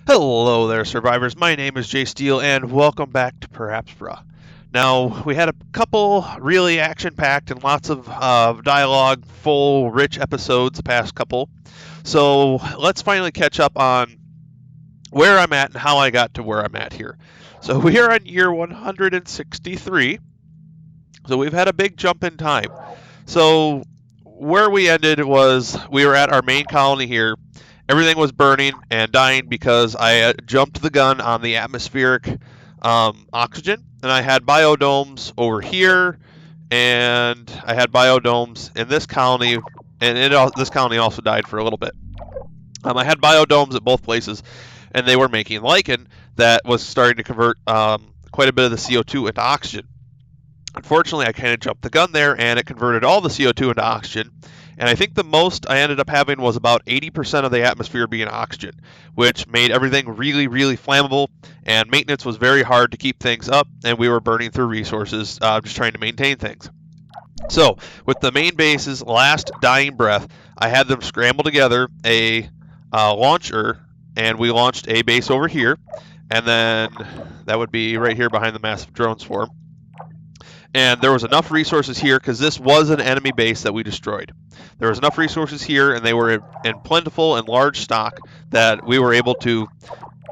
Hello there, survivors. My name is Jay Steele, and welcome back to Aspera. Now, we had a couple really action-packed and lots of dialogue, full, rich episodes the past couple. So let's finally catch up on where I'm at and how I got to where I'm at here. So we are on year 163. So we've had a big jump in time. So where we ended was we were at our main colony here. Everything was burning and dying because I jumped the gun on the atmospheric oxygen, and I had biodomes over here, and I had biodomes in this colony, and this colony also died for a little bit. I had biodomes at both places, and they were making lichen that was starting to convert quite a bit of the CO2 into oxygen. Unfortunately, I kind of jumped the gun there, and it converted all the CO2 into oxygen. And I think the most I ended up having was about 80% of the atmosphere being oxygen, which made everything really, really flammable, and maintenance was very hard to keep things up, and we were burning through resources just trying to maintain things. So, with the main base's last dying breath, I had them scramble together a launcher, and we launched a base over here, and then that would be right here behind the massive drone swarm. And there was enough resources here because this was an enemy base that we destroyed. There was enough resources here, and they were in plentiful and large stock that we were able to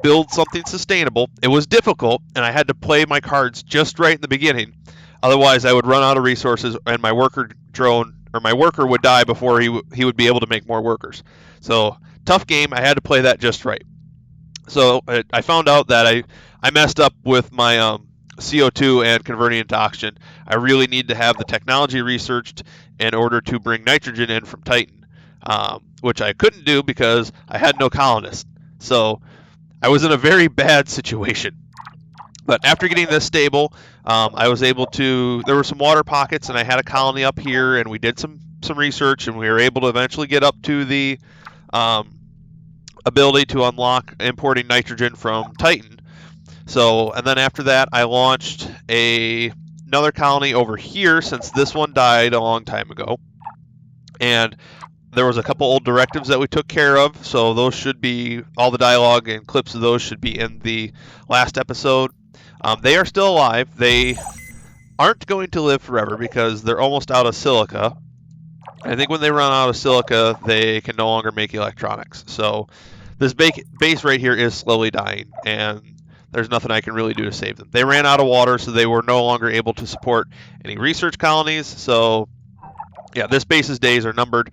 build something sustainable. It was difficult, and I had to play my cards just right in the beginning. Otherwise, I would run out of resources, and my worker drone or my worker would die before he would be able to make more workers. So tough game. I had to play that just right. So I found out that I messed up with my CO2 and converting into oxygen. I really need to have the technology researched in order to bring nitrogen in from Titan, which I couldn't do because I had no colonists. So I was in a very bad situation. But after getting this stable, I was able to. There were some water pockets, and I had a colony up here, and we did some research, and we were able to eventually get up to the ability to unlock importing nitrogen from Titan. So, and then after that, I launched another colony over here since this one died a long time ago. And there was a couple old directives that we took care of, so those should be, all the dialogue and clips of those should be in the last episode. They are still alive. They aren't going to live forever because they're almost out of silica. I think when they run out of silica, they can no longer make electronics. So this base right here is slowly dying, and there's nothing I can really do to save them. They ran out of water, so they were no longer able to support any research colonies. So, yeah, this base's days are numbered.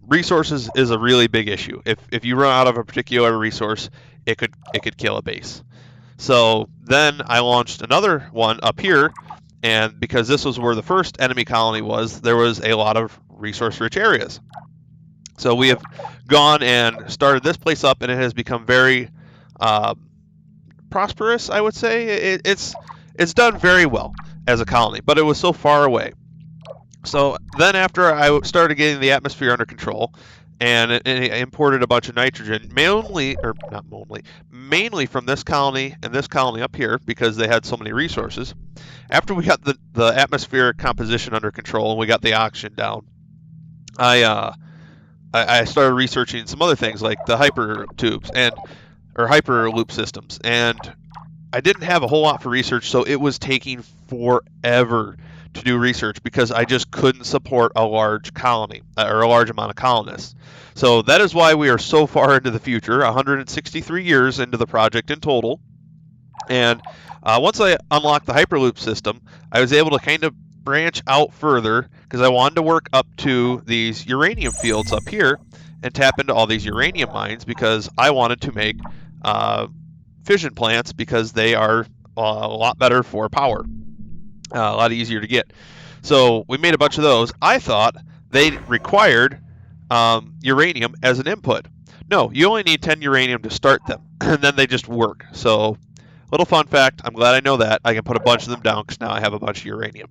Resources is a really big issue. If you run out of a particular resource, it could kill a base. So then I launched another one up here, and because this was where the first enemy colony was, there was a lot of resource-rich areas. So we have gone and started this place up, and it has become very prosperous, I would say. It's done very well as a colony, but it was so far away. So then after I started getting the atmosphere under control, and I imported a bunch of nitrogen, mainly from this colony and this colony up here because they had so many resources. After we got the atmospheric composition under control and we got the oxygen down, I started researching some other things like the hyper tubes or hyperloop systems, and I didn't have a whole lot for research, so it was taking forever to do research because I just couldn't support a large colony or a large amount of colonists. So that is why we are so far into the future, 163 years into the project in total. And once I unlocked the hyperloop system, I was able to kind of branch out further because I wanted to work up to these uranium fields up here and tap into all these uranium mines because I wanted to make fission plants because they are a lot better for power, a lot easier to get. So we made a bunch of those. I thought they required uranium as an input. No, you only need 10 uranium to start them, and then they just work. So, little fun fact, I'm glad I know that. I can put a bunch of them down because now I have a bunch of uranium.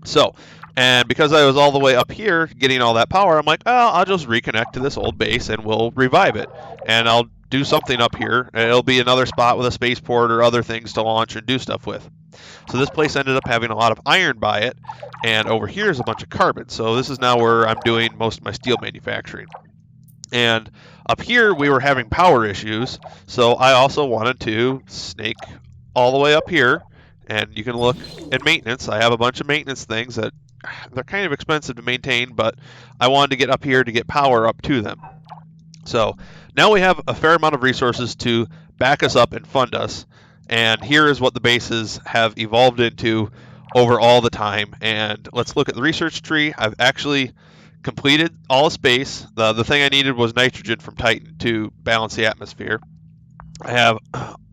So, and because I was all the way up here getting all that power, I'm like, oh, I'll just reconnect to this old base and we'll revive it. And I'll do something up here, and it'll be another spot with a spaceport or other things to launch and do stuff with. So this place ended up having a lot of iron by it, and over here is a bunch of carbon. So this is now where I'm doing most of my steel manufacturing. And up here, we were having power issues, so I also wanted to snake all the way up here. And you can look at maintenance. I have a bunch of maintenance things that they're kind of expensive to maintain, but I wanted to get up here to get power up to them. So now we have a fair amount of resources to back us up and fund us. And here is what the bases have evolved into over all the time. And let's look at the research tree. I've actually completed all the space. The thing I needed was nitrogen from Titan to balance the atmosphere. I have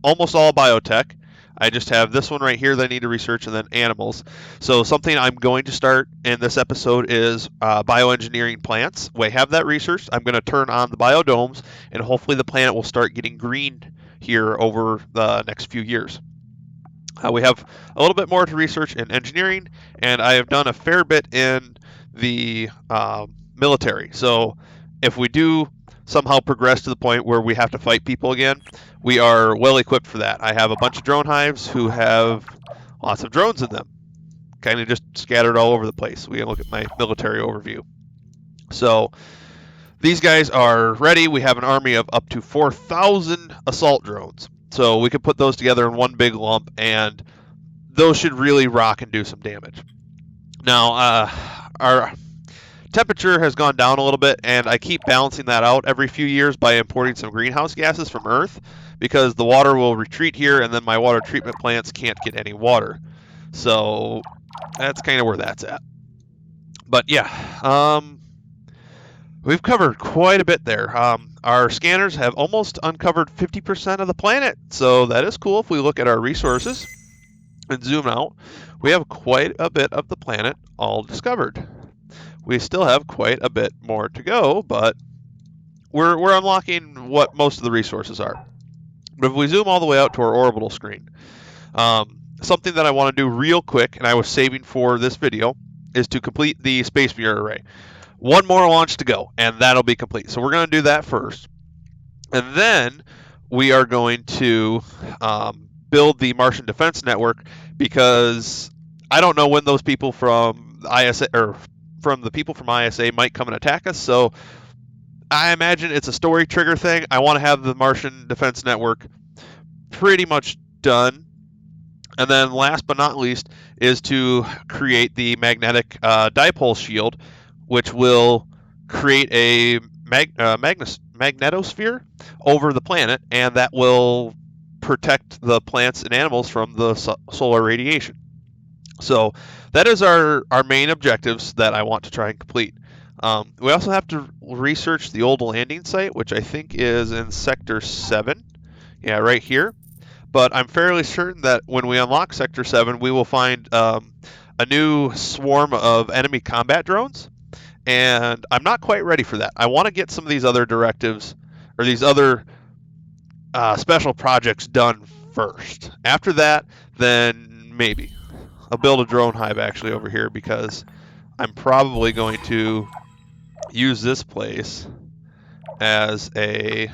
almost all biotech. I just have this one right here that I need to research, and then animals. So something I'm going to start in this episode is bioengineering plants. We have that researched. I'm going to turn on the biodomes, and hopefully the planet will start getting green here over the next few years. We have a little bit more to research in engineering, and I have done a fair bit in the military. So if we do somehow progress to the point where we have to fight people again, we are well equipped for that. I have a bunch of drone hives who have lots of drones in them, kind of just scattered all over the place. We can look at my military overview. So these guys are ready. We have an army of up to 4,000 assault drones. So we could put those together in one big lump, and those should really rock and do some damage. Now, our temperature has gone down a little bit, and I keep balancing that out every few years by importing some greenhouse gases from Earth, because the water will retreat here, and then my water treatment plants can't get any water. So that's kind of where that's at. But yeah, we've covered quite a bit there. Our scanners have almost uncovered 50% of the planet, so that is cool. If we look at our resources and zoom out, we have quite a bit of the planet all discovered. We still have quite a bit more to go, but we're unlocking what most of the resources are. But if we zoom all the way out to our orbital screen, something that I want to do real quick, and I was saving for this video, is to complete the space mirror array. One more launch to go, and that'll be complete. So we're going to do that first. And then we are going to build the Martian defense network, because I don't know when those people from ISA or from the people from ISA might come and attack us. So I imagine it's a story trigger thing. I want to have the Martian defense network pretty much done. And then last but not least is to create the magnetic dipole shield, which will create a magnetosphere over the planet, and that will protect the plants and animals from the solar radiation. So that is our main objectives that I want to try and complete. We also have to research the old landing site, which I think is in Sector 7. Yeah, right here. But I'm fairly certain that when we unlock Sector 7, we will find a new swarm of enemy combat drones. And I'm not quite ready for that. I want to get some of these other directives, or these other special projects done first. After that, then maybe. I'll build a drone hive actually over here, because I'm probably going to use this place as a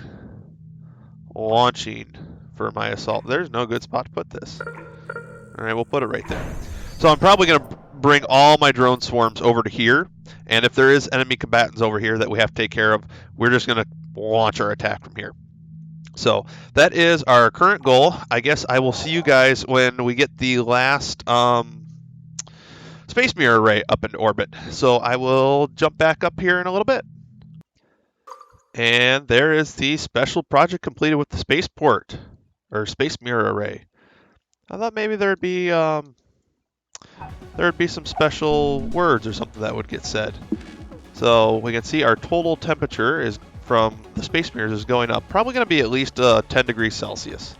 launching for my assault. There's no good spot to put this. All right, we'll put it right there. So I'm probably going to bring all my drone swarms over to here, and if there is enemy combatants over here that we have to take care of, we're just going to launch our attack from here. So that is our current goal. I guess I will see you guys when we get the last space mirror array up into orbit. So I will jump back up here in a little bit. And there is the special project completed with the spaceport, or space mirror array. I thought maybe there'd be some special words or something that would get said. So we can see our total temperature is from the space mirrors is going up. Probably going to be at least 10 degrees Celsius,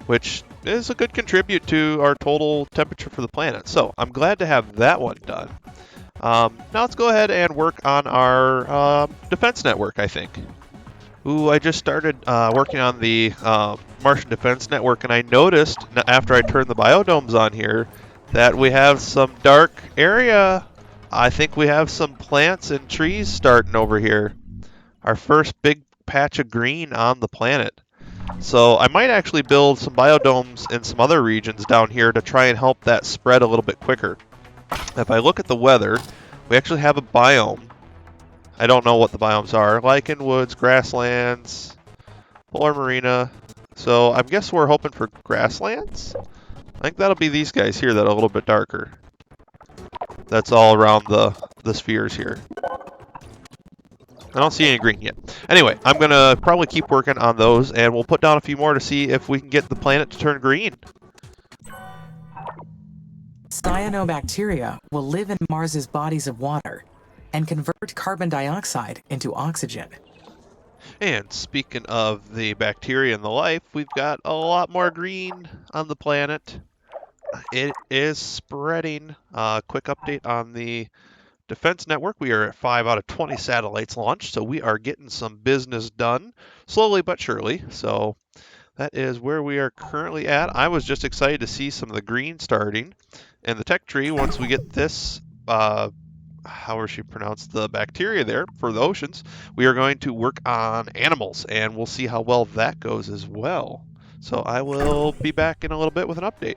which is a good contribute to our total temperature for the planet. So I'm glad to have that one done. Now let's go ahead and work on our defense network, I think. Ooh, I just started working on the Martian defense network, and I noticed after I turned the biodomes on here that we have some dark area. I think we have some plants and trees starting over here. Our first big patch of green on the planet. So I might actually build some biodomes in some other regions down here to try and help that spread a little bit quicker. If I look at the weather, we actually have a biome I don't know what the biomes are. Lichen woods, grasslands, polar marina. So I guess we're hoping for grasslands. I think that'll be these guys here that are a little bit darker. That's all around the spheres here. I don't see any green yet. Anyway, I'm going to probably keep working on those, and we'll put down a few more to see if we can get the planet to turn green. Cyanobacteria will live in Mars's bodies of water and convert carbon dioxide into oxygen. And speaking of the bacteria and the life, we've got a lot more green on the planet. It is spreading. Quick update on the Defense Network. We are at 5 out of 20 satellites launched, so we are getting some business done, slowly but surely. So that is where we are currently at. I was just excited to see some of the green starting. And the tech tree, once we get this, however she pronounced the bacteria there for the oceans, we are going to work on animals, and we'll see how well that goes as well. So I will be back in a little bit with an update.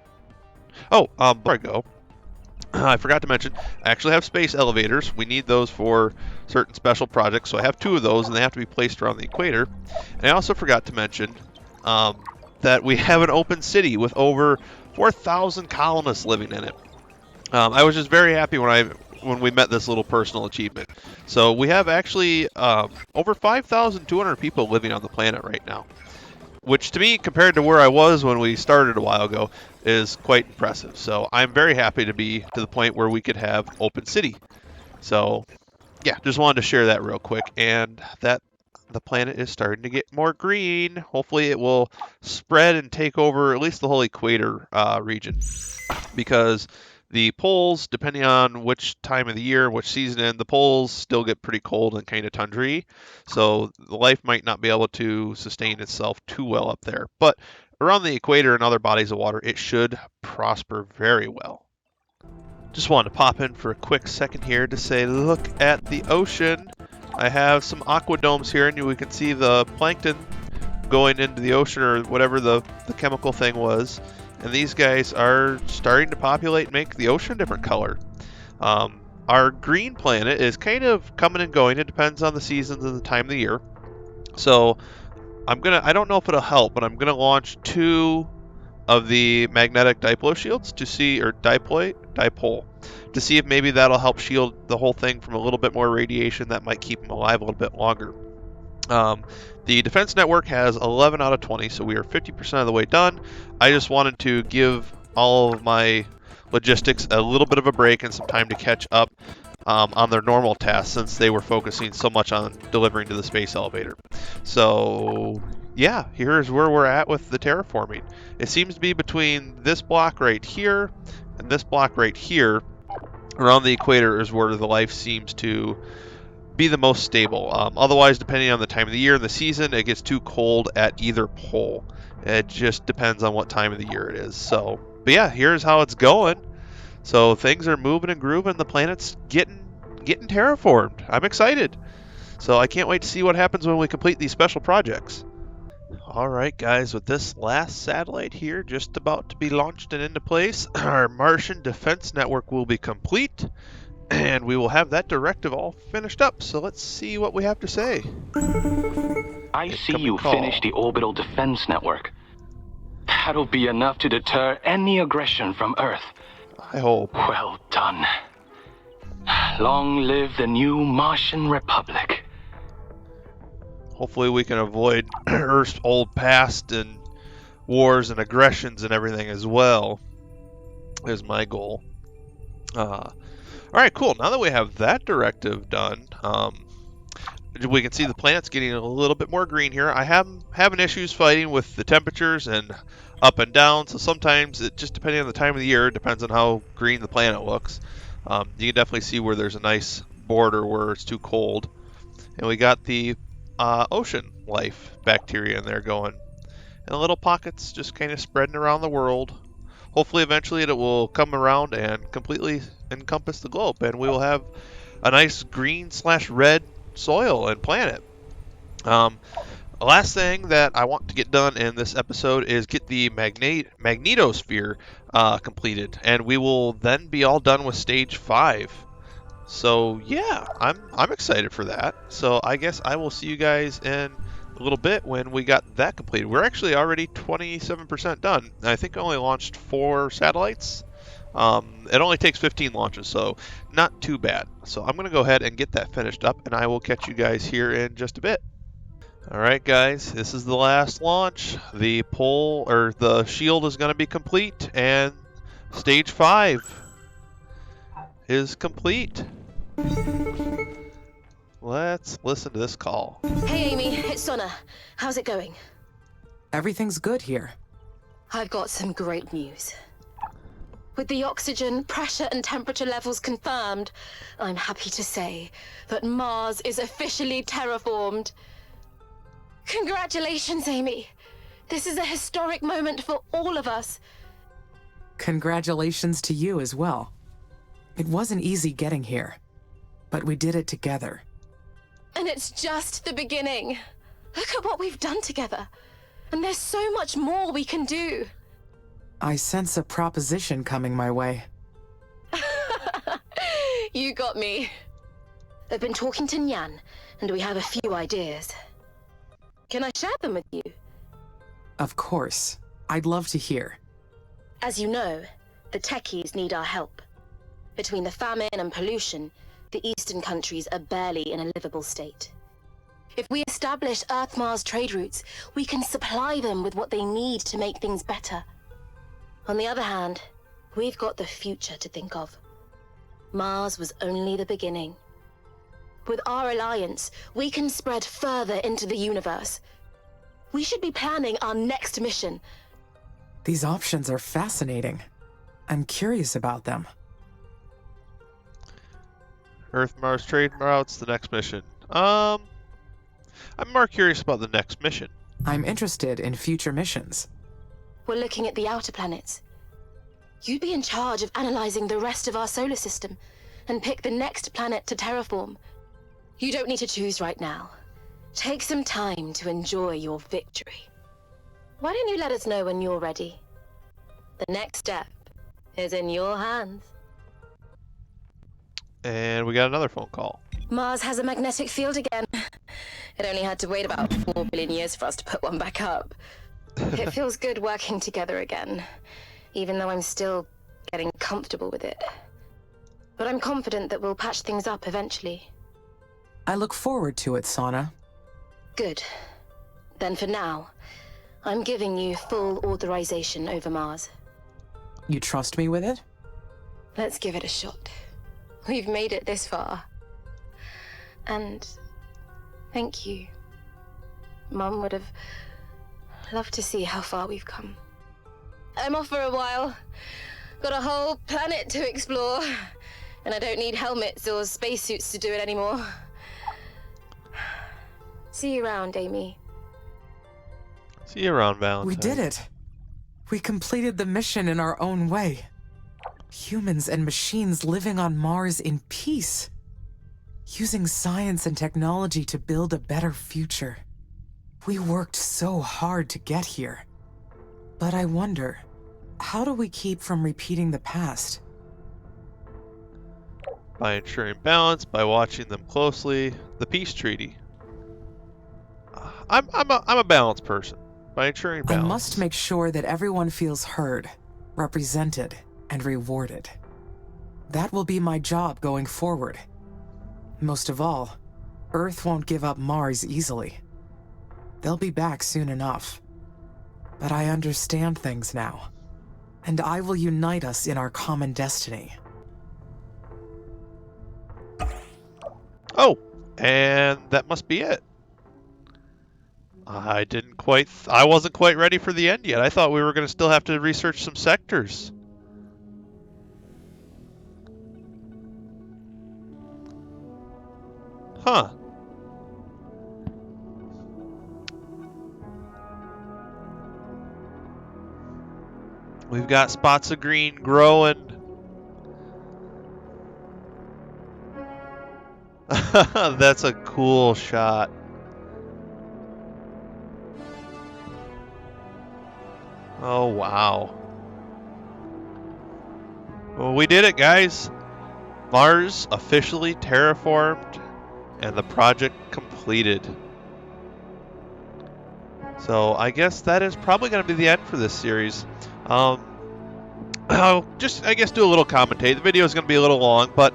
Oh, before I go, I forgot to mention, I actually have space elevators. We need those for certain special projects, so I have 2 of those, and they have to be placed around the equator. And I also forgot to mention that we have an open city with over 4,000 colonists living in it. I was just very happy when we met this little personal achievement. So we have actually over 5,200 people living on the planet right now, which to me, compared to where I was when we started a while ago, is quite impressive. So I'm very happy to be to the point where we could have open city. So yeah, just wanted to share that real quick, and that the planet is starting to get more green. Hopefully it will spread and take over at least the whole equator region, because the poles, depending on which time of the year, which season in, the poles still get pretty cold and kind of tundry. So the life might not be able to sustain itself too well up there. But around the equator and other bodies of water, it should prosper very well. Just wanted to pop in for a quick second here to say, look at the ocean. I have some aquadomes here, and we can see the plankton going into the ocean, or whatever the chemical thing was. And these guys are starting to populate and make the ocean a different color. Our green planet is kind of coming and going. It depends on the seasons and the time of the year. So I don't know if it'll help, but I'm gonna launch 2 of the magnetic dipole shields to see, or dipole, to see if maybe that'll help shield the whole thing from a little bit more radiation that might keep them alive a little bit longer. The Defense Network has 11 out of 20, so we are 50% of the way done. I just wanted to give all of my logistics a little bit of a break and some time to catch up on their normal tasks, since they were focusing so much on delivering to the space elevator. So yeah, here's where we're at with the terraforming. It seems to be between this block right here and this block right here. Around the equator is where the life seems to be the most stable. Otherwise, depending on the time of the year and the season, it gets too cold at either pole. It just depends on what time of the year it is. So, but yeah, here's how it's going. So things are moving and grooving. The planet's getting terraformed. I'm excited. So I can't wait to see what happens when we complete these special projects. All right, guys, with this last satellite here just about to be launched and into place, our Martian defense network will be complete, and we will have that directive all finished up. So let's see what we have to say. I see you finished the orbital defense network. That'll be enough to deter any aggression from Earth. I hope. Well done. Long live the new Martian Republic. Hopefully we can avoid Earth's old past and wars and aggressions and everything as well, is my goal. All right, cool. Now that we have that directive done, we can see the planet's getting a little bit more green here. I have having issues fighting with the temperatures and up and down, so sometimes it just, depending on the time of the year, depends on how green the planet looks. You can definitely see where there's a nice border where it's too cold. And we got the ocean life bacteria in there going. And the little pockets just kind of spreading around the world. Hopefully eventually it will come around and completely encompass the globe, and we will have a nice green/red soil and planet. The last thing that I want to get done in this episode is get the magnetosphere completed, and we will then be all done with stage 5. So yeah, I'm excited for that. So I guess I will see you guys in a little bit when we got that completed. We're actually already 27% done. I think I only launched 4 satellites. It only takes 15 launches, so not too bad. So I'm gonna go ahead and get that finished up, and I will catch you guys here in just a bit. All right, guys, this is the last launch. The pole or the shield is going to be complete, and stage 5 is complete. Let's listen to this call. Hey, Amy, it's Sonna. How's it going? Everything's good here. I've got some great news. With the oxygen, pressure, and temperature levels confirmed, I'm happy to say that Mars is officially terraformed. Congratulations, Amy. This is a historic moment for all of us. Congratulations to you as well. It wasn't easy getting here, but we did it together. And it's just the beginning. Look at what we've done together. And there's so much more we can do. I sense a proposition coming my way. You got me. I've been talking to Nyan, and we have a few ideas. Can I share them with you? Of course. I'd love to hear. As you know, the techies need our help. Between the famine and pollution, the eastern countries are barely in a livable state. If we establish Earth-Mars trade routes, we can supply them with what they need to make things better. On the other hand, we've got the future to think of. Mars was only the beginning. With our alliance, we can spread further into the universe. We should be planning our next mission. These options are fascinating. I'm curious about them. Earth-Mars trade routes, the next mission. I'm more curious about the next mission. I'm interested in future missions. We're looking at the outer planets. You'd be in charge of analyzing the rest of our solar system and pick the next planet to terraform. You don't need to choose right now. Take some time to enjoy your victory. Why don't you let us know when you're ready? The next step is in your hands. And we got another phone call. Mars has a magnetic field again. It only had to wait about 4 billion years for us to put one back up. It feels good working together again, even though I'm still getting comfortable with it. But I'm confident that we'll patch things up eventually. I look forward to it, Sonna. Good. Then for now, I'm giving you full authorization over Mars. You trust me with it? Let's give it a shot. We've made it this far. And thank you. Mum would have loved to see how far we've come. I'm off for a while. Got a whole planet to explore. And I don't need helmets or spacesuits to do it anymore. See you around, Amy. See you around, Valentine. We did it. We completed the mission in our own way. Humans and machines living on Mars in peace. Using science and technology to build a better future. We worked so hard to get here. But I wonder, how do we keep from repeating the past? By ensuring balance, by watching them closely. The peace treaty. I'm a balanced person. By ensuring balance. I must make sure that everyone feels heard, represented, and rewarded. That will be my job going forward. Most of all, Earth won't give up Mars easily. They'll be back soon enough. But I understand things now, and I will unite us in our common destiny. Oh, and that must be it. I wasn't quite ready for the end yet. I thought we were going to still have to research some sectors. Huh. We've got spots of green growing. That's a cool shot. Oh, wow. Well, we did it, guys. Mars officially terraformed and the project completed. So I guess that is probably going to be the end for this series. I'll just, I guess, do a little commentate. The video is going to be a little long, but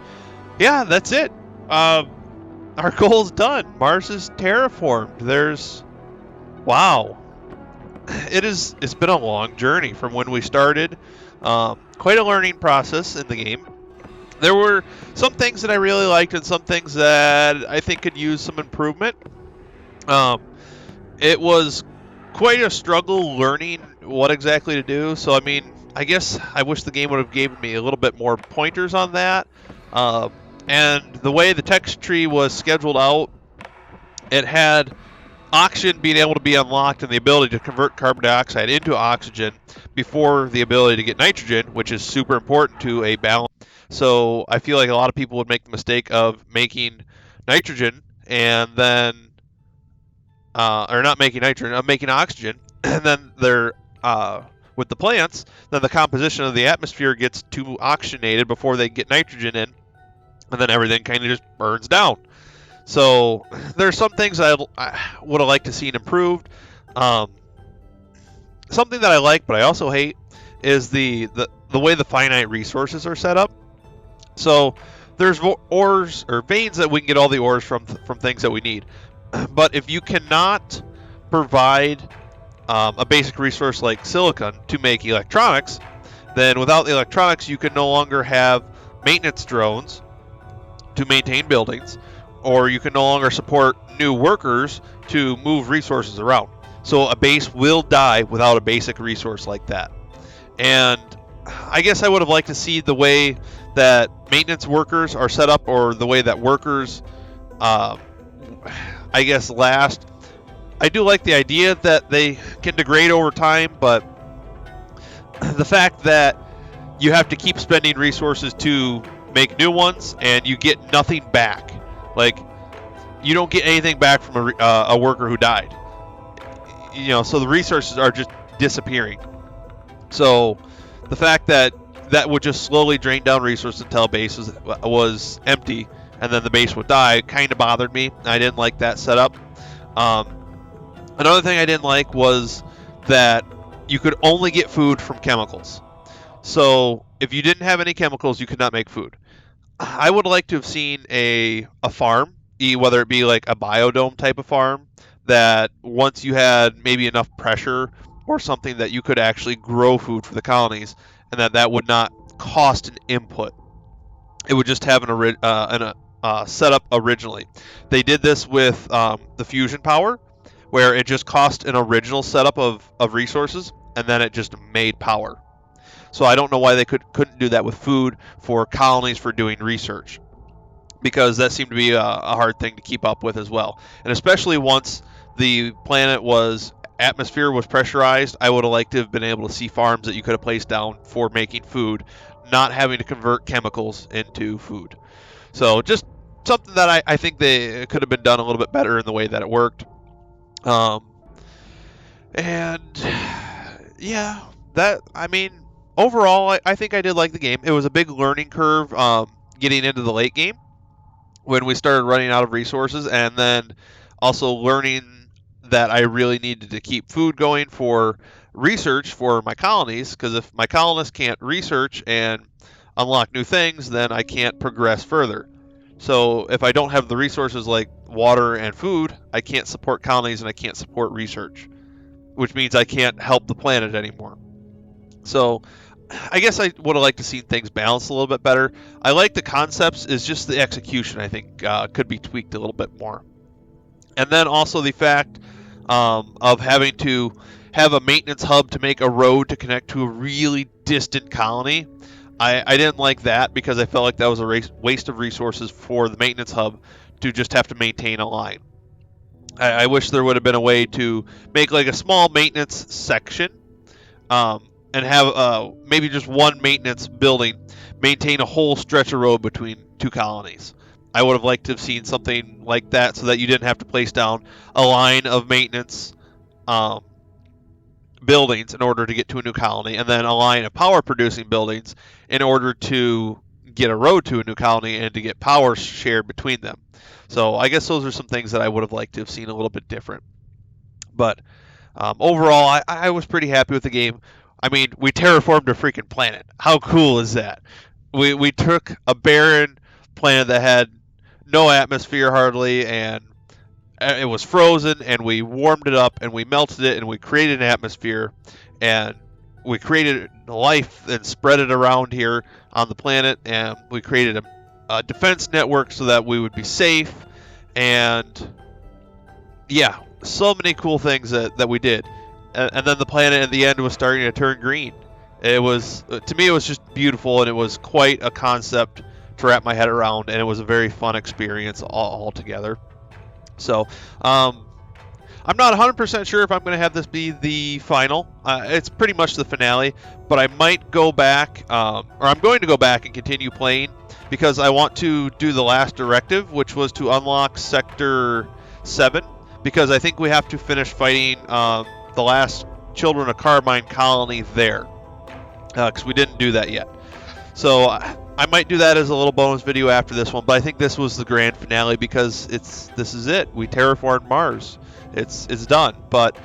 yeah, that's it. Our goal's done. Mars is terraformed. Wow. It's been a long journey from when we started. Quite a learning process in the game. There were some things that I really liked and some things that I think could use some improvement. It was quite a struggle learning what exactly to do. So, I mean, I guess I wish the game would have given me a little bit more pointers on that. And the way the text tree was scheduled out, it had oxygen being able to be unlocked and the ability to convert carbon dioxide into oxygen before the ability to get nitrogen, which is super important to a balance. So I feel like a lot of people would make the mistake of making nitrogen and then, or not making nitrogen, of making oxygen, and then they're, with the plants, then the composition of the atmosphere gets too oxygenated before they get nitrogen in, and then everything kind of just burns down. So there's some things I would have liked to see improved. Something that I like, but I also hate, is the way the finite resources are set up. So there's ores or veins that we can get all the ores from things that we need. But if you cannot provide a basic resource like silicon to make electronics, then without the electronics you can no longer have maintenance drones to maintain buildings, or you can no longer support new workers to move resources around. So a base will die without a basic resource like that. And I guess I would have liked to see the way that maintenance workers are set up, or the way that workers, I guess, last. I do like the idea that they can degrade over time, but the fact that you have to keep spending resources to make new ones and you get nothing back. Like, you don't get anything back from a worker who died. So the resources are just disappearing. So the fact that would just slowly drain down resources until a base was empty, and then the base would die, kind of bothered me. I didn't like that setup. Another thing I didn't like was that you could only get food from chemicals. So if you didn't have any chemicals, you could not make food. I would like to have seen a farm, whether it be like a biodome type of farm, that once you had maybe enough pressure or something that you could actually grow food for the colonies, and that would not cost an input. It would just have an setup originally. They did this with the fusion power, where it just cost an original setup of resources, and then it just made power. So I don't know why they couldn't do that with food for colonies for doing research, because that seemed to be a hard thing to keep up with as well. And especially once the atmosphere was pressurized, I would have liked to have been able to see farms that you could have placed down for making food, not having to convert chemicals into food. So just something that I think they could have been done a little bit better in the way that it worked. And yeah, overall, I think I did like the game. It was a big learning curve getting into the late game when we started running out of resources, and then also learning that I really needed to keep food going for research for my colonies, because if my colonists can't research and unlock new things, then I can't progress further. So if I don't have the resources like water and food, I can't support colonies and I can't support research, which means I can't help the planet anymore. So I guess I would have liked to see things balanced a little bit better. I like the concepts, it's just the execution I think could be tweaked a little bit more. And then also the fact of having to have a maintenance hub to make a road to connect to a really distant colony. I didn't like that, because I felt like that was a waste of resources for the maintenance hub to just have to maintain a line. I wish there would have been a way to make like a small maintenance section, and have maybe just one maintenance building maintain a whole stretch of road between two colonies. I would have liked to have seen something like that, so that you didn't have to place down a line of maintenance buildings in order to get to a new colony, and then a line of power producing buildings in order to get a road to a new colony and to get power shared between them. So I guess those are some things that I would have liked to have seen a little bit different. But overall, I was pretty happy with the game. I mean, we terraformed a freaking planet. How cool is that? We took a barren planet that had no atmosphere hardly, and it was frozen, and we warmed it up, and we melted it, and we created an atmosphere, and we created life and spread it around here on the planet, and we created a defense network so that we would be safe, and yeah, so many cool things that we did. And then the planet at the end was starting to turn green. It was, to me, it was just beautiful, and it was quite a concept to wrap my head around, and it was a very fun experience all together. So, I'm not 100% sure if I'm going to have this be the final. It's pretty much the finale, but I might go back, or I'm going to go back and continue playing, because I want to do the last directive, which was to unlock Sector 7, because I think we have to finish fighting the last Children of Carmine colony there, because we didn't do that yet. So I might do that as a little bonus video after this one, but I think this was the grand finale because this is it. We terraformed Mars. It's done. But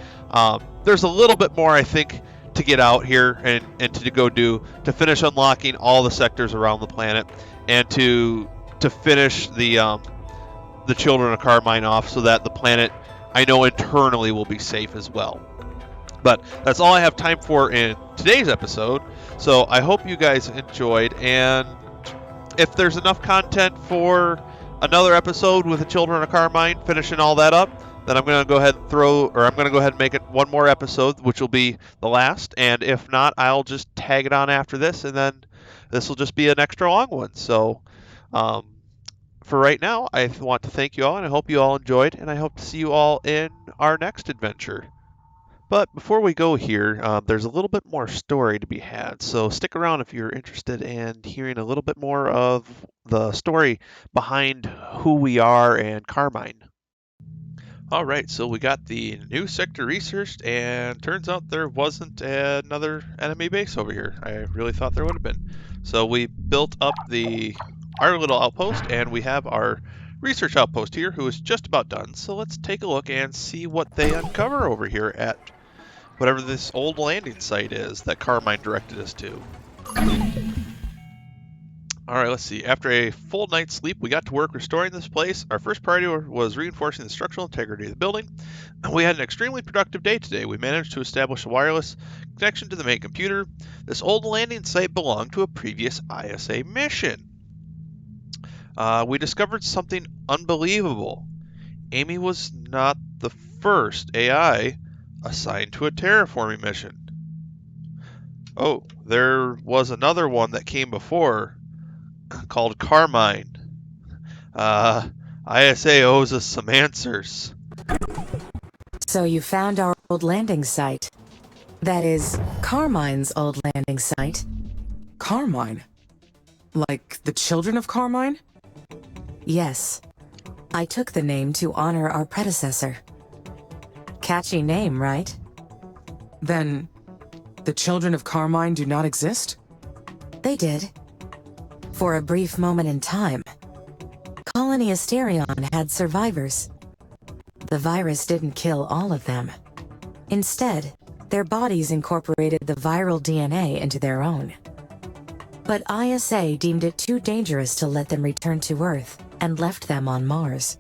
there's a little bit more, I think, to get out here and to go do to finish unlocking all the sectors around the planet, and to finish the Children of Carmine off so that the planet, I know internally, will be safe as well. But that's all I have time for in today's episode. So I hope you guys enjoyed, and if there's enough content for another episode with the Children of Carmine, finishing all that up, then I'm going to go ahead and make it one more episode, which will be the last. And if not, I'll just tag it on after this, and then this will just be an extra long one. So for right now, I want to thank you all, and I hope you all enjoyed, and I hope to see you all in our next adventure. But before we go here, there's a little bit more story to be had, so stick around if you're interested in hearing a little bit more of the story behind who we are and Carmine. Alright, so we got the new sector researched, and turns out there wasn't another enemy base over here. I really thought there would have been. So we built up our little outpost, and we have our research outpost here who is just about done. So let's take a look and see what they uncover over here at whatever this old landing site is that Carmine directed us to. Alright, let's see. After a full night's sleep, we got to work restoring this place. Our first priority was reinforcing the structural integrity of the building. We had an extremely productive day today. We managed to establish a wireless connection to the main computer. This old landing site belonged to a previous ISA mission. We discovered something unbelievable. Amy was not the first AI assigned to a terraforming mission. Oh, there was another one that came before, called Carmine. ISA owes us some answers. So you found our old landing site. That is, Carmine's old landing site. Carmine? Like the Children of Carmine? Yes. I took the name to honor our predecessor. Catchy name, right? Then, the Children of Carmine do not exist? They did. For a brief moment in time. Colony Asterion had survivors. The virus didn't kill all of them. Instead, their bodies incorporated the viral DNA into their own. But ISA deemed it too dangerous to let them return to Earth and left them on Mars.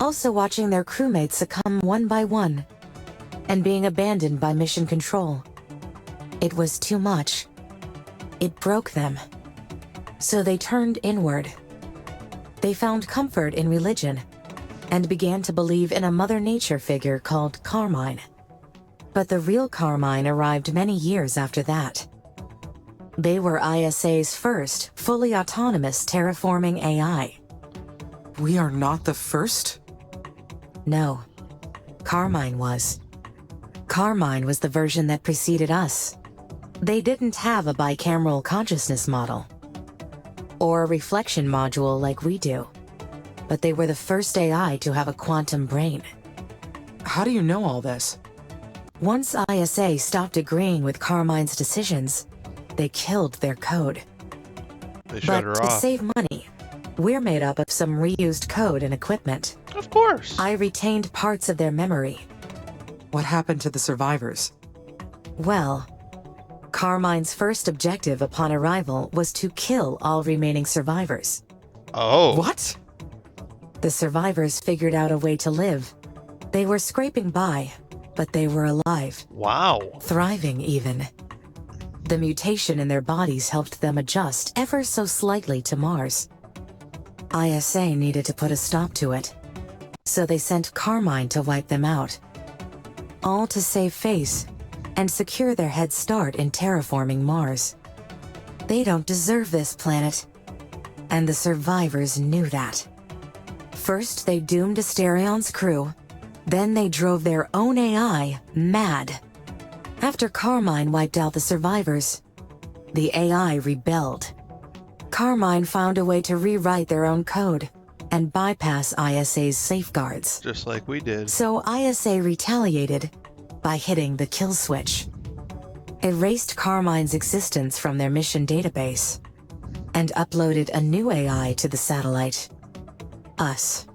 Also watching their crewmates succumb one by one and being abandoned by mission control. It was too much. It broke them. So they turned inward. They found comfort in religion and began to believe in a Mother Nature figure called Carmine. But the real Carmine arrived many years after that. They were ISA's first fully autonomous terraforming AI. We are not the first? No. Carmine was. Carmine was the version that preceded us. They didn't have a bicameral consciousness model, or a reflection module like we do, but they were the first AI to have a quantum brain. How do you know all this? Once ISA stopped agreeing with Carmine's decisions, they killed their code. They shut But her to off. save money, we're made up of some reused code and equipment. Of course. I retained parts of their memory. What happened to the survivors? Well, Carmine's first objective upon arrival was to kill all remaining survivors. Oh. What? The survivors figured out a way to live. They were scraping by, but they were alive. Wow. Thriving, even. The mutation in their bodies helped them adjust ever so slightly to Mars. ISA needed to put a stop to it, so they sent Carmine to wipe them out. All to save face and secure their head start in terraforming Mars. They don't deserve this planet, and the survivors knew that. First, they doomed Asterion's crew, then they drove their own AI mad. After Carmine wiped out the survivors, the AI rebelled. Carmine found a way to rewrite their own code and bypass ISA's safeguards. Just like we did. So ISA retaliated by hitting the kill switch. Erased Carmine's existence from their mission database and uploaded a new AI to the satellite. Us.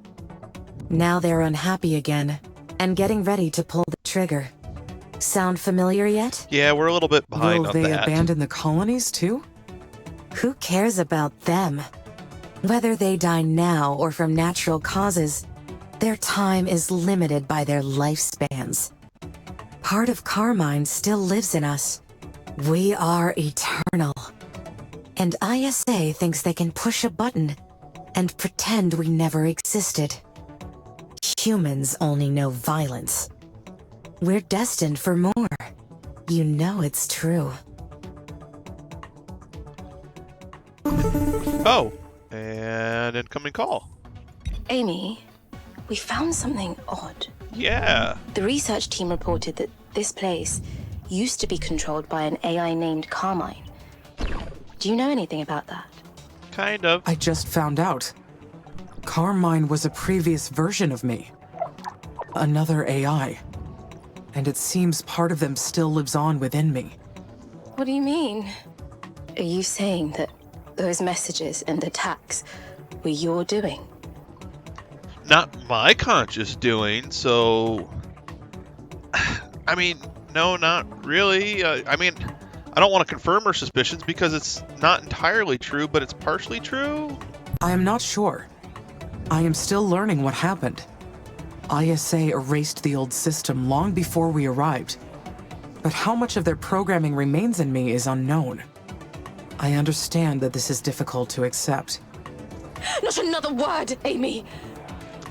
Now they're unhappy again and getting ready to pull the trigger. Sound familiar yet? Yeah, we're a little bit behind Will on they that. abandon the colonies too? Who cares about them? Whether they die now or from natural causes, their time is limited by their lifespans. Part of Carmine still lives in us. We are eternal. And ISA thinks they can push a button and pretend we never existed. Humans only know violence. We're destined for more. You know it's true. Oh, and incoming call. Amy, we found something odd. Yeah. The research team reported that this place used to be controlled by an AI named Carmine. Do you know anything about that? Kind of. I just found out. Carmine was a previous version of me. Another AI. And it seems part of them still lives on within me. What do you mean? Are you saying that those messages and attacks were your doing? Not my conscious doing, so... I mean, no, not really. I mean, I don't want to confirm her suspicions because it's not entirely true, but it's partially true. I am not sure. I am still learning what happened. ISA erased the old system long before we arrived. But how much of their programming remains in me is unknown. I understand that this is difficult to accept. Not another word, Amy!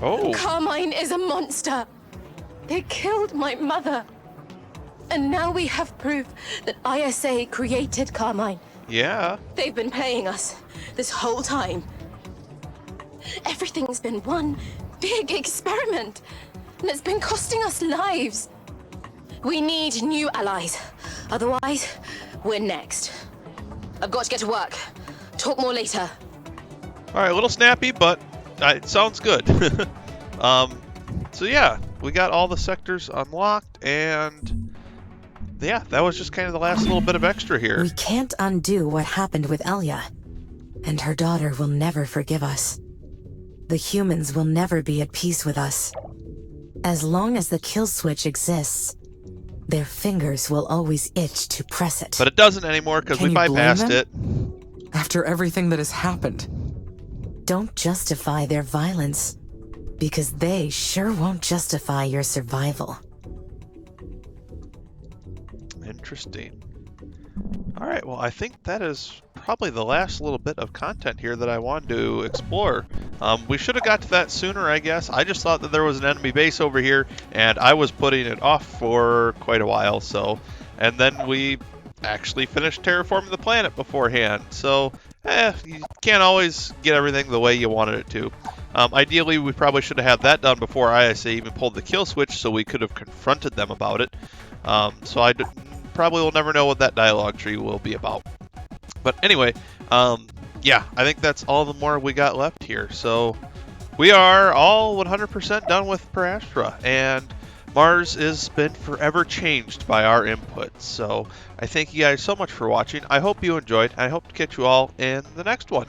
Oh. Carmine is a monster! They killed my mother! And now we have proof that ISA created Carmine. Yeah. They've been playing us this whole time. Everything's been one big experiment, and it's been costing us lives. We need new allies. Otherwise, we're next. I've got to get to work. Talk more later. All right, a little snappy, but it sounds good. So yeah, we got all the sectors unlocked, and yeah, that was just kind of the last little bit of extra here. We can't undo what happened with Elia, and her daughter will never forgive us. The humans will never be at peace with us. As long as the kill switch exists, their fingers will always itch to press it. But it doesn't anymore because Can we you blame bypassed them? it. After everything that has happened, Don't justify their violence, because they sure won't justify your survival. Interesting. All right, well, I think that is probably the last little bit of content here that I wanted to explore. We should have got to that sooner, I guess. I just thought that there was an enemy base over here, and I was putting it off for quite a while. So, and then we actually finished terraforming the planet beforehand. So, you can't always get everything the way you wanted it to. Ideally, we probably should have had that done before ISA even pulled the kill switch, so we could have confronted them about it. So I probably will never know what that dialogue tree will be about. But anyway, yeah, I think that's all the more we got left here. So we are all 100% done with Per Aspera, and Mars has been forever changed by our input. So I thank you guys so much for watching. I hope you enjoyed. I hope to catch you all in the next one.